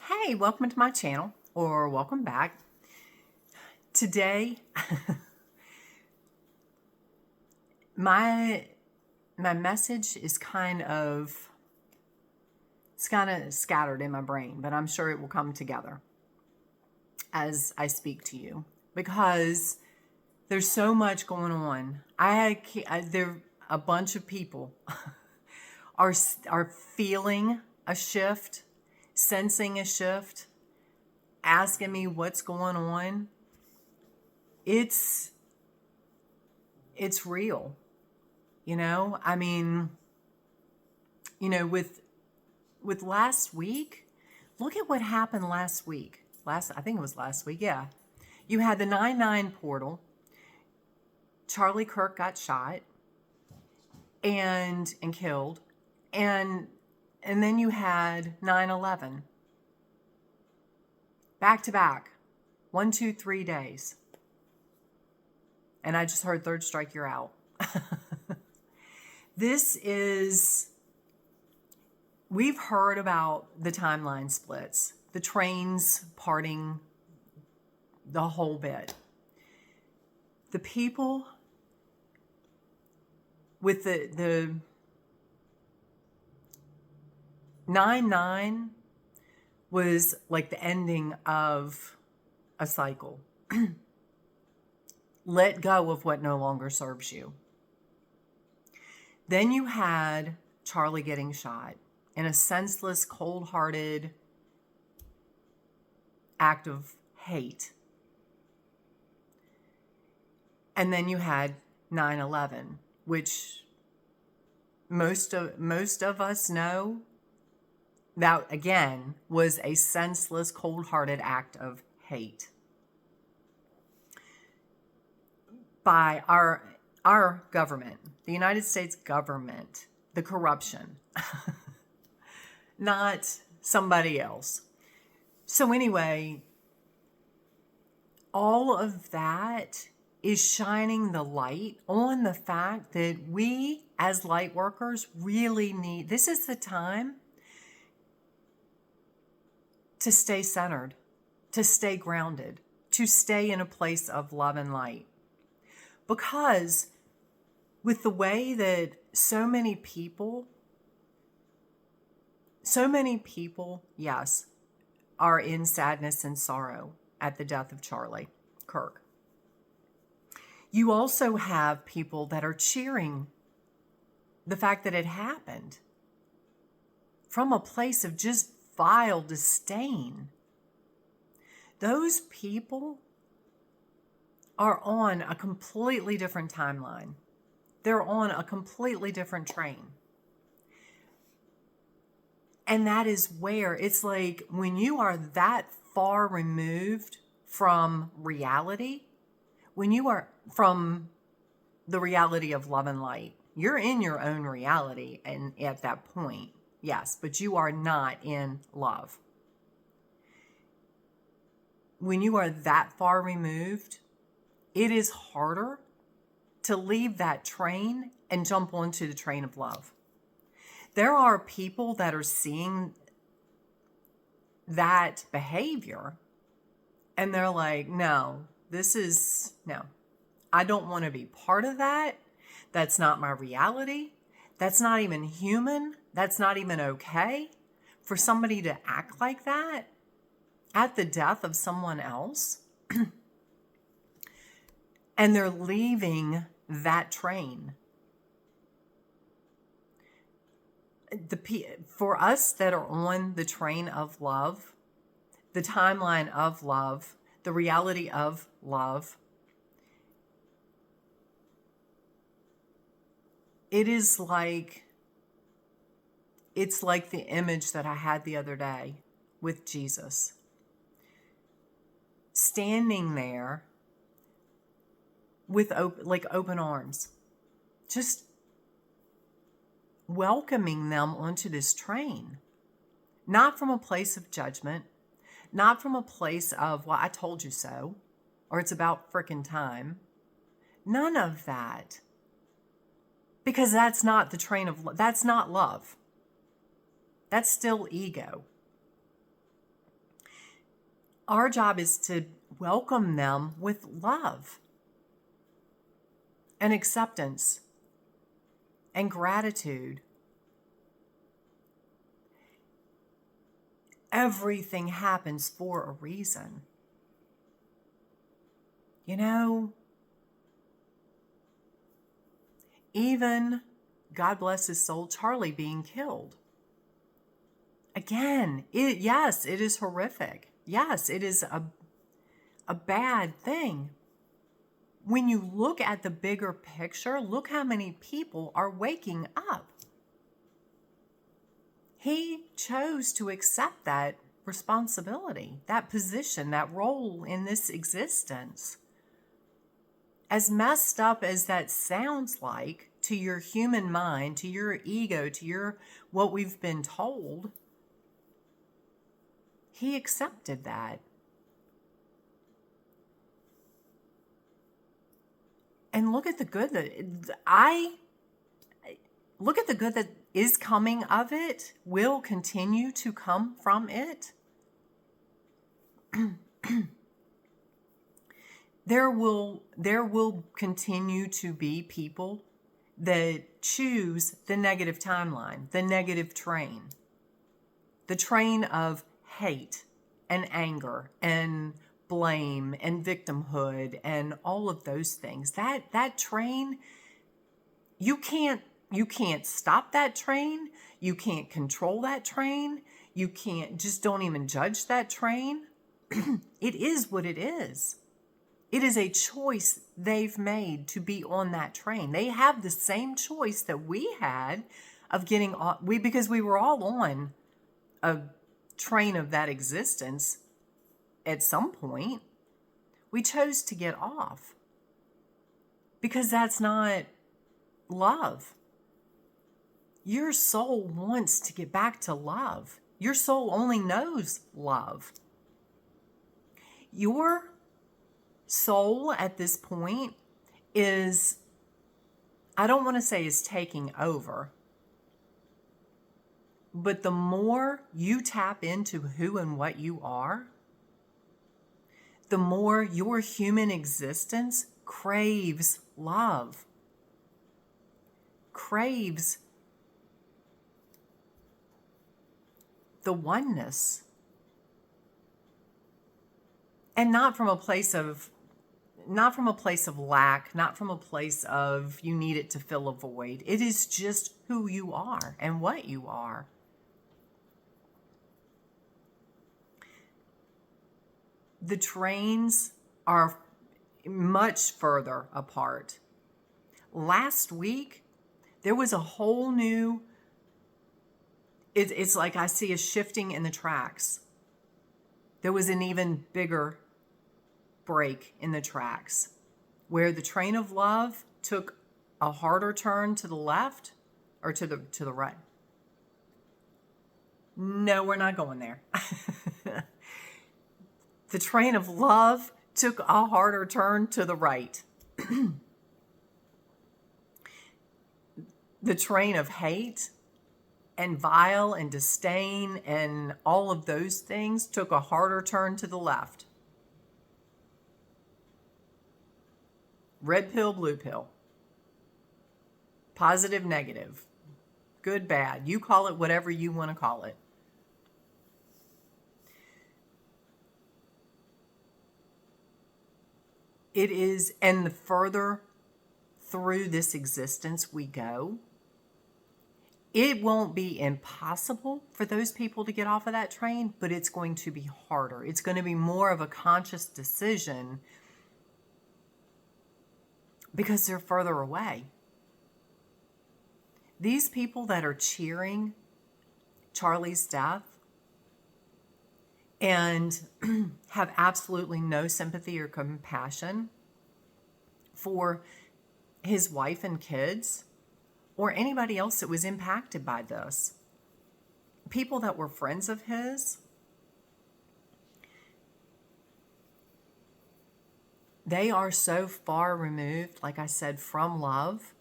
Hey, welcome to my channel, or welcome back. Today, my message is it's kind of scattered in my brain, but I'm sure it will come together as I speak to you because there's so much going on. There a bunch of people are feeling a shift, sensing a shift, asking me what's going on. It's real. I mean, with last week, look at what happened last week. I think it was last week. Yeah. You had the 9/9 portal. Charlie Kirk got shot and killed. And then you had 9/11. Back to back. 1, 2, 3 days. And I just heard third strike, you're out. We've heard about the timeline splits, the trains parting, the whole bit. The people with the 9/9 was like the ending of a cycle. Let go of what no longer serves you. Then you had Charlie getting shot in a senseless, cold-hearted act of hate. And then you had 9/11, which most of us know that, again, was a senseless, cold-hearted act of hate by our government, the United States government, the corruption, not somebody else. So anyway, all of that is shining the light on the fact that we as light workers really need, this is the time to stay centered, to stay grounded, to stay in a place of love and light. Because with the way that so many people, yes, are in sadness and sorrow at the death of Charlie Kirk, you also have people that are cheering the fact that it happened from a place of just vile disdain. Those people are on a completely different timeline. They're on a completely different train. And that is where it's like when you are that far removed from reality, when you are from the reality of love and light, you're in your own reality and at that point, yes, but you are not in love. When you are that far removed, it is harder to leave that train and jump onto the train of love. There are people that are seeing that behavior and they're like, no, I don't want to be part of that. That's not my reality. That's not even human. That's not even okay for somebody to act like that at the death of someone else. And they're leaving that train. For us that are on the train of love, the timeline of love, the reality of love, it's like the image that I had the other day with Jesus. Standing there with open arms, just welcoming them onto this train, not from a place of judgment, not from a place of, well, I told you so, or it's about frickin' time. None of that. Because that's not the train of, that's not love. That's still ego. Our job is to welcome them with love and acceptance and gratitude. Everything happens for a reason. You know, even, God bless his soul, Charlie being killed. Again, yes, it is horrific. Yes, it is a bad thing. When you look at the bigger picture, look how many people are waking up. He chose to accept that responsibility, that position, that role in this existence. As messed up as that sounds like to your human mind, to your ego, to your what we've been told, he accepted that. And look at the good that is coming of it, will continue to come from it. There will continue to be people that choose the negative timeline, the negative train, the train of hate and anger and blame and victimhood and all of those things. That train, you can't stop that train. You can't control that train. You can't, just don't even judge that train. It is what it is. It is a choice they've made to be on that train. They have the same choice that we had of getting on, because we were all on a train of that existence at some point. We chose to get off because that's not love. Your soul wants to get back to love. Your soul only knows love. Your soul at this point is, I don't want to say is taking over, but the more you tap into who and what you are, the more your human existence craves love, craves the oneness. And not from a place of lack, not from a place of you need it to fill a void. It is just who you are and what you are. The trains are much further apart. Last week, there was a whole new, it's like I see a shifting in the tracks. There was an even bigger break in the tracks where the train of love took a harder turn to the left or to the right. No, we're not going there. The train of love took a harder turn to the right. The train of hate and vile and disdain and all of those things took a harder turn to the left. Red pill, blue pill. Positive, negative. Good, bad. You call it whatever you want to call it. It is, and the further through this existence we go, it won't be impossible for those people to get off of that train, but it's going to be harder. It's going to be more of a conscious decision because they're further away. These people that are cheering Charlie's death and have absolutely no sympathy or compassion for his wife and kids or anybody else that was impacted by this, people that were friends of his, they are so far removed, like I said, from love.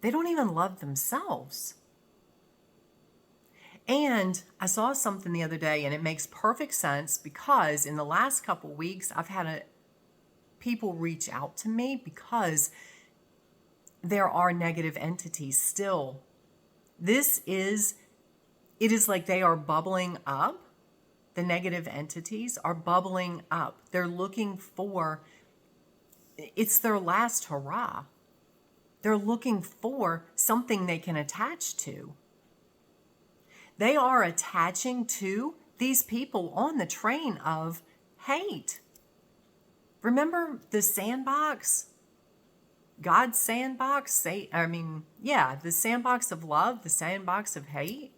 They don't even love themselves. And I saw something the other day, and it makes perfect sense because in the last couple weeks, I've had people reach out to me because there are negative entities still. It is like they are bubbling up. The negative entities are bubbling up. They're looking for, it's their last hurrah. They're looking for something they can attach to. They are attaching to these people on the train of hate. Remember the sandbox? God's sandbox? The sandbox of love, the sandbox of hate.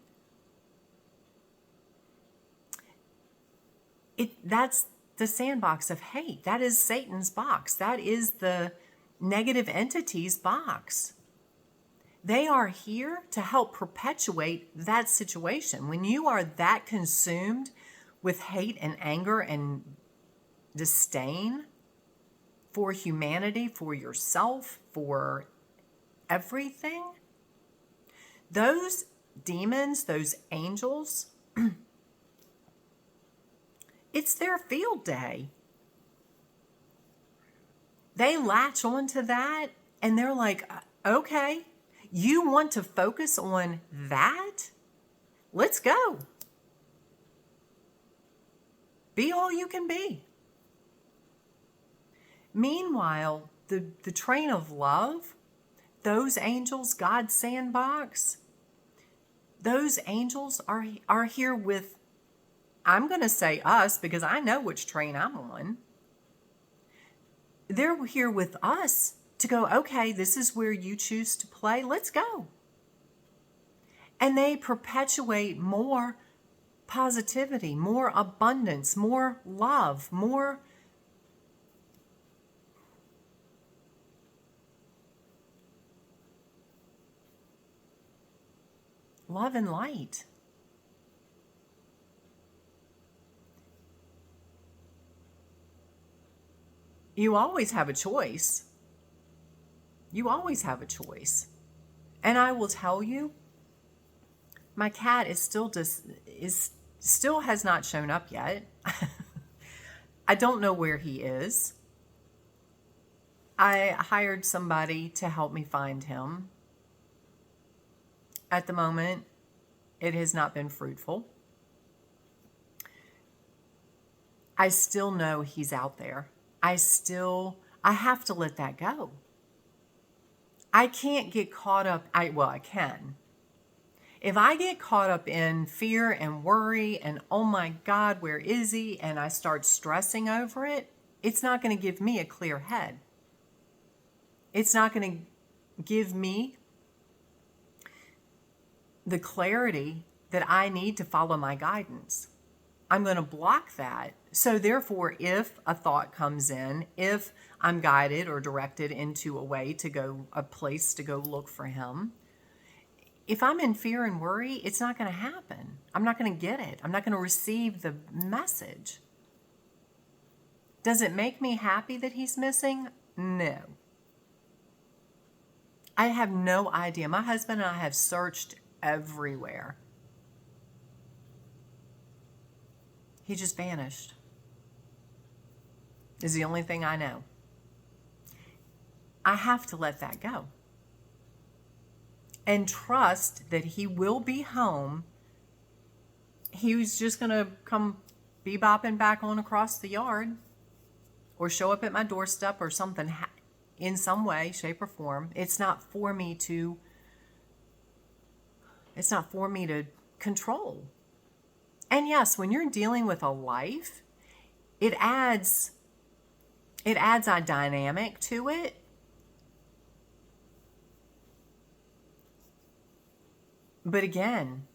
That's the sandbox of hate. That is Satan's box. That is the negative entity's box. They are here to help perpetuate that situation. When you are that consumed with hate and anger and disdain for humanity, for yourself, for everything, those demons, those angels, it's their field day. They latch onto that and they're like, okay, you want to focus on that? Let's go. Be all you can be. Meanwhile, the train of love, those angels, God's sandbox, those angels are here with, I'm going to say us because I know which train I'm on. They're here with us to go, okay, this is where you choose to play. Let's go. And they perpetuate more positivity, more abundance, more love, more love and light. You always have a choice. You always have a choice. And I will tell you, my cat is still has not shown up yet. I don't know where he is. I hired somebody to help me find him. At the moment, it has not been fruitful. I still know he's out there. I have to let that go. I can't get caught up. I can. If I get caught up in fear and worry and, oh my God, where is he? And I start stressing over it, it's not going to give me a clear head. It's not going to give me the clarity that I need to follow my guidance. I'm going to block that. So therefore, if a thought comes in, if I'm guided or directed into a place to go look for him, if I'm in fear and worry, it's not going to happen. I'm not going to get it. I'm not going to receive the message. Does it make me happy that he's missing? No. I have no idea. My husband and I have searched everywhere. He just vanished. Is the only thing I know. I have to let that go. And trust that he will be home. He was just going to come bebopping back on across the yard or show up at my doorstep or something in some way, shape, or form. It's not for me to control. And yes, when you're dealing with a life, it adds a dynamic to it. But again,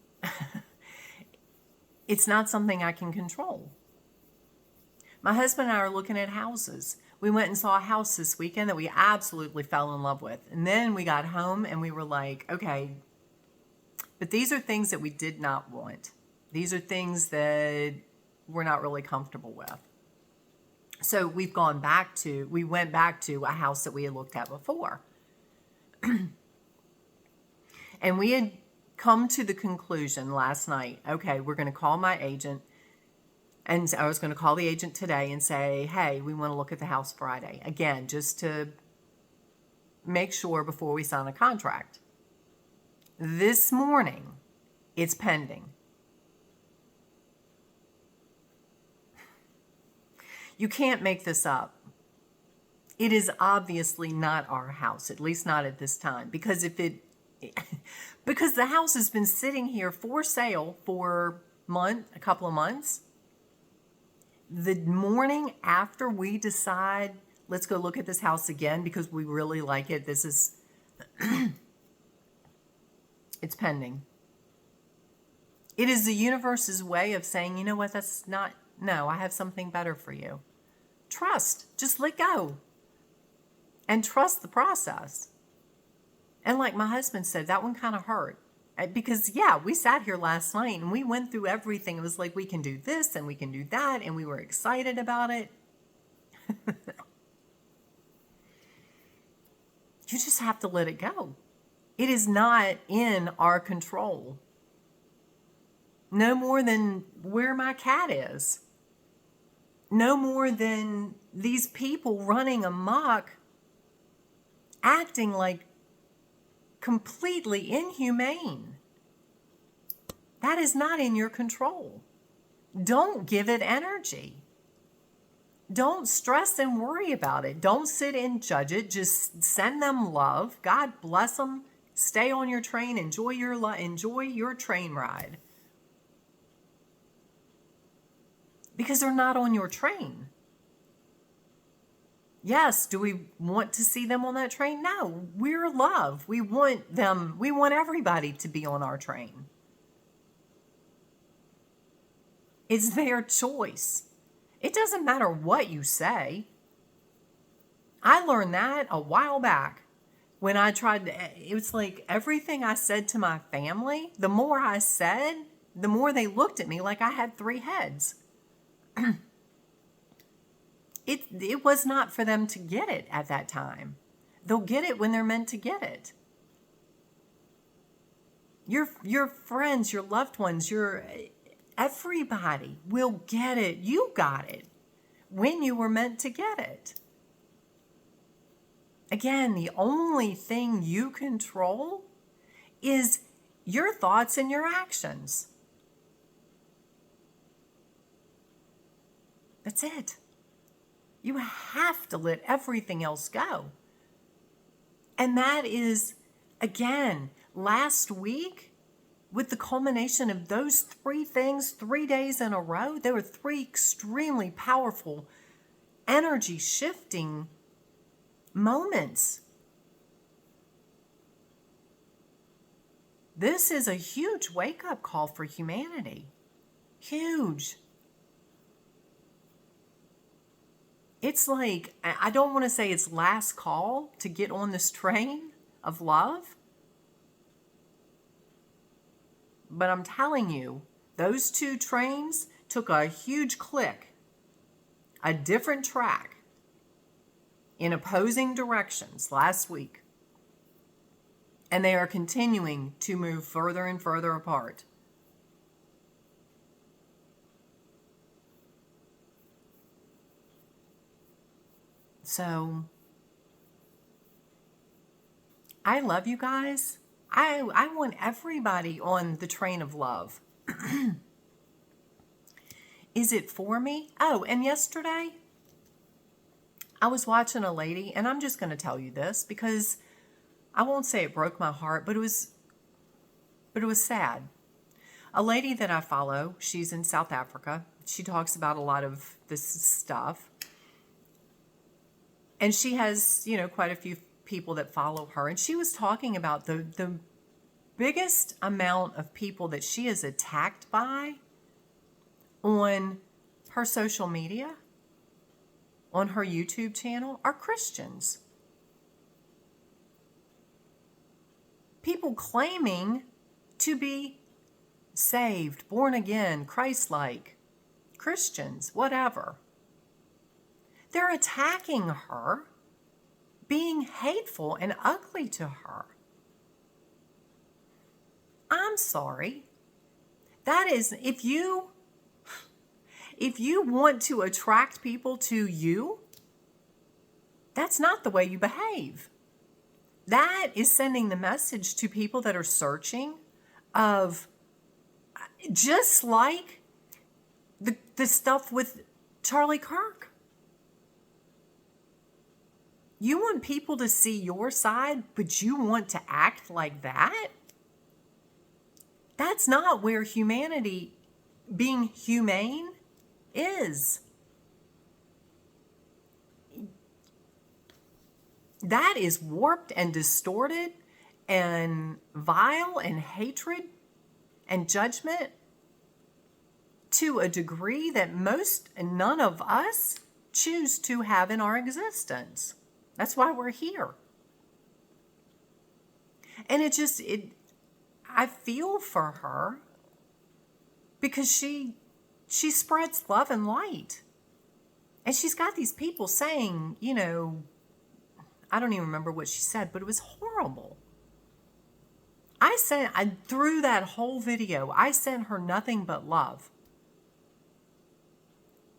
it's not something I can control. My husband and I are looking at houses. We went and saw a house this weekend that we absolutely fell in love with. And then we got home and we were like, okay, but these are things that we did not want. These are things that we're not really comfortable with. So we went back to a house that we had looked at before. And we had come to the conclusion last night, okay, we're going to call my agent. And I was going to call the agent today and say, hey, we want to look at the house Friday. Again, just to make sure before we sign a contract. This morning, it's pending. You can't make this up. It is obviously not our house, at least not at this time, because because the house has been sitting here for sale for a couple of months. The morning after we decide, let's go look at this house again because we really like it, it's pending. It is the universe's way of saying, you know what, no, I have something better for you. Trust, just let go and trust the process. And like my husband said, that one kind of hurt. Because, yeah, we sat here last night and we went through everything. It was like, we can do this and we can do that. And we were excited about it. You just have to let it go. It is not in our control. No more than where my cat is. No more than these people running amok, acting like completely inhumane. That is not in your control. Don't give it energy. Don't stress and worry about it. Don't sit and judge it. Just send them love. God bless them. Stay on your train. Enjoy your train ride. Because they're not on your train. Yes, do we want to see them on that train? No, we're love. We want everybody to be on our train. It's their choice. It doesn't matter what you say. I learned that a while back when I tried to, it was like everything I said to my family, the more I said, the more they looked at me like I had 3 heads. It was not for them to get it at that time. They'll get it when they're meant to get it. Your friends, your loved ones, everybody will get it. You got it when you were meant to get it. Again, the only thing you control is your thoughts and your actions. That's it. You have to let everything else go. And that is, again, last week, with the culmination of those 3 things, 3 days in a row, there were 3 extremely powerful, energy shifting moments. This is a huge wake-up call for humanity. Huge. It's like, I don't want to say it's last call to get on this train of love. But I'm telling you, those 2 trains took a huge click, a different track in opposing directions last week. And they are continuing to move further and further apart. So, I love you guys. I want everybody on the train of love. Is it for me? Oh, and yesterday, I was watching a lady, and I'm just going to tell you this because I won't say it broke my heart, but it was sad. A lady that I follow, she's in South Africa. She talks about a lot of this stuff. And she has, quite a few people that follow her. And she was talking about the biggest amount of people that she is attacked by on her social media, on her YouTube channel, are Christians. People claiming to be saved, born again, Christ-like, Christians, whatever. They're attacking her, being hateful and ugly to her. I'm sorry. That is, if you want to attract people to you, that's not the way you behave. That is sending the message to people that are searching of, just like the stuff with Charlie Kirk. You want people to see your side, but you want to act like that? That's not where humanity, being humane, is. That is warped and distorted and vile and hatred and judgment to a degree that none of us choose to have in our existence. That's why we're here. And I feel for her because she spreads love and light. And she's got these people saying, I don't even remember what she said, but it was horrible. Through that whole video, I sent her nothing but love.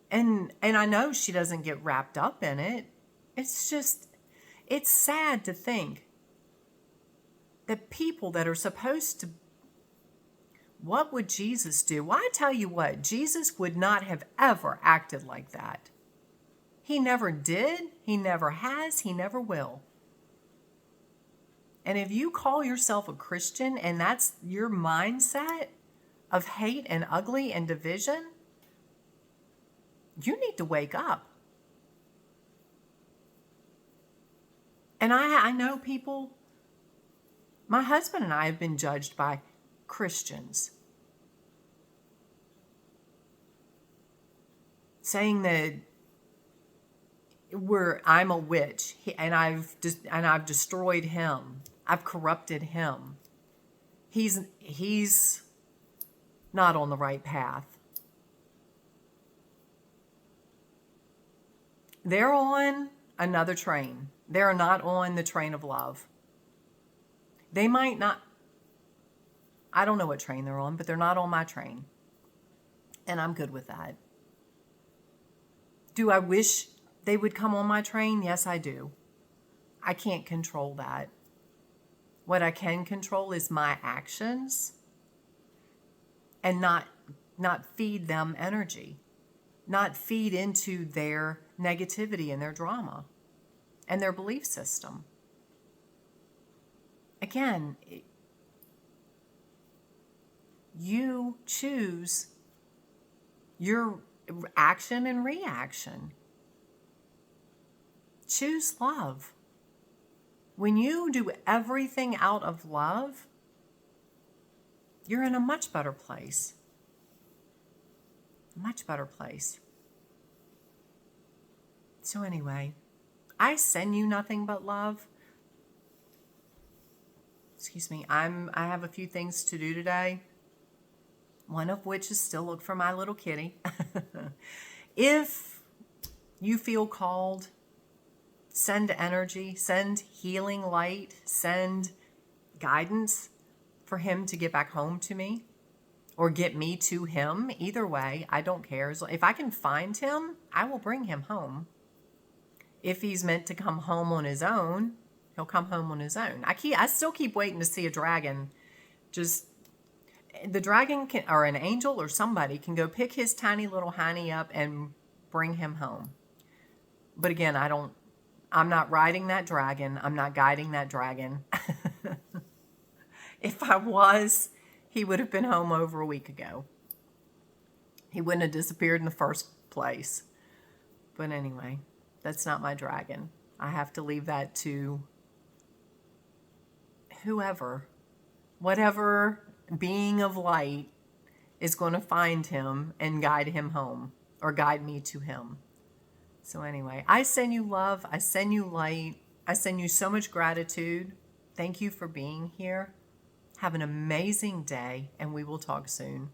And I know she doesn't get wrapped up in it. It's sad to think that people that are supposed to, what would Jesus do? Well, I tell you what, Jesus would not have ever acted like that. He never did, he never has, he never will. And if you call yourself a Christian and that's your mindset of hate and ugly and division, you need to wake up. And I know people, my husband and I have been judged by Christians saying that I'm a witch and I've destroyed him. I've corrupted him. He's not on the right path. They're on another train. They're not on the train of love. They might not, I don't know what train they're on, but they're not on my train. And I'm good with that. Do I wish they would come on my train? Yes, I do. I can't control that. What I can control is my actions and not feed them energy, not feed into their negativity and their drama and their belief system. Again, you choose your action and reaction. Choose love. When you do everything out of love, you're in a much better place. Much better place. So anyway, I send you nothing but love. Excuse me, I have a few things to do today. One of which is still look for my little kitty. If you feel called, send energy, send healing light, send guidance for him to get back home to me or get me to him. Either way, I don't care. If I can find him, I will bring him home. If he's meant to come home on his own, he'll come home on his own. I still keep waiting to see a dragon. The dragon can, or an angel or somebody can go pick his tiny little hiney up and bring him home. But again, I'm not riding that dragon. I'm not guiding that dragon. If I was, he would have been home over a week ago. He wouldn't have disappeared in the first place. But anyway, that's not my dragon. I have to leave that to whatever being of light is going to find him and guide him home or guide me to him. So anyway, I send you love. I send you light. I send you so much gratitude. Thank you for being here. Have an amazing day, and we will talk soon.